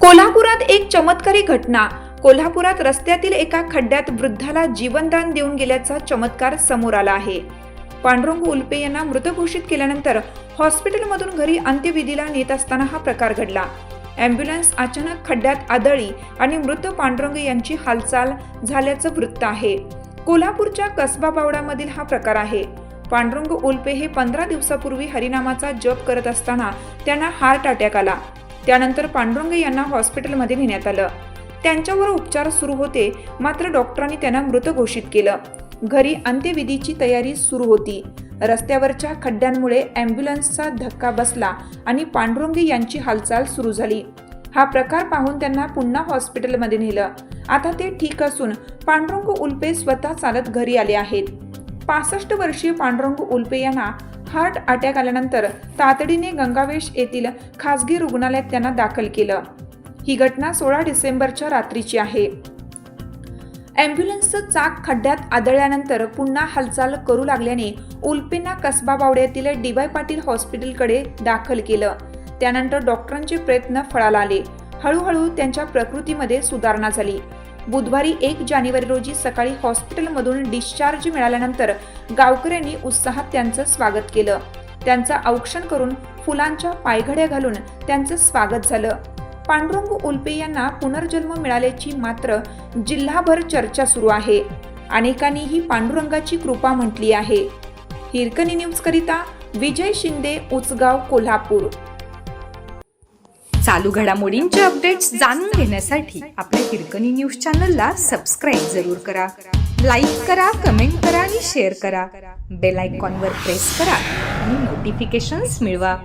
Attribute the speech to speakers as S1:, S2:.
S1: कोल्हापुरात एक चमत्कारी घटना. कोल्हापुरात रस्त्यातील एका खड्ड्यात वृद्धाला जीवनदान देऊन गेल्याचा चमत्कार समोर आला आहे. पांडुरंग उल्पे यांना मृत घोषित केल्यानंतर हॉस्पिटलमधून घरी अंत्यविधीला नेत असताना हा प्रकार घडला. अँब्युलन्स अचानक खड्ड्यात आदळली आणि मृत पांडुरंग यांची हालचाल झाल्याचं वृत्त आहे. कोल्हापूरच्या कसबा बावडामधील हा प्रकार आहे. पांडुरंग उल्पे हे 15 दिवसापूर्वी हरिनामाचा जप करत असताना त्यांना हार्ट अटॅक आला. त्यानंतर पांडुरंग यांना हॉस्पिटलमध्ये नेण्यात आलं. त्यांच्यावर उपचार सुरू होते, मात्र डॉक्टरांनी त्यांना मृत घोषित केलं. घरी अंत्यविधीची तयारी सुरू होती. रस्त्यावरच्या खड्ड्यांमुळे अँब्युलन्सचा धक्का बसला आणि पांडुरंग यांची हालचाल सुरू झाली. हा प्रकार पाहून त्यांना पुन्हा हॉस्पिटलमध्ये नेलं. आता ते ठीक असून पांडुरंग उल्पे स्वतः चालत घरी आले आहेत. 65 वर्षीय पांडुरंग उल्पे यांना हार्ट अटॅक आल्यानंतर तातडीने गंगावेश येथील खासगी रुग्णालयात त्यांना दाखल केलं. ही घटना 16 डिसेंबरच्या रात्रीची आहे. अँब्युलन्सचं चाक खड्ड्यात आदळल्यानंतर पुन्हा हालचाल करू लागल्याने उल्पेंना कसबा बावड्यातील डी.वाय. पाटील हॉस्पिटलकडे दाखल केलं. त्यानंतर डॉक्टरांचे प्रयत्न फळाला आले. हळूहळू त्यांच्या प्रकृतीमध्ये सुधारणा झाली. बुधवारी 1 जानेवारी रोजी सकाळी हॉस्पिटलमधून डिस्चार्ज मिळाल्यानंतर गावकऱ्यांनी उत्साहात त्यांचं स्वागत केलं. त्यांचं औक्षण करून फुलांच्या पायघड्या घालून त्यांचं स्वागत झालं. पांडुरंग उल्पे यांना पुनर्जन्म मिळाल्याची मात्र जिल्हाभर चर्चा सुरू आहे. अनेकांनीही पांडुरंगाची कृपा म्हटली आहे. हिरकणी न्यूज करिता विजय शिंदे, उचगाव, कोल्हापूर.
S2: चालू घडामोडींचे अपडेट्स जाणून घेण्यासाठी आपल्या हिरकणी न्यूज चॅनलला सबस्क्राईब जरूर करा. लाईक करा, कमेंट करा आणि शेअर करा. बेल आयकॉनवर प्रेस करा आणि नोटिफिकेशन्स मिळवा.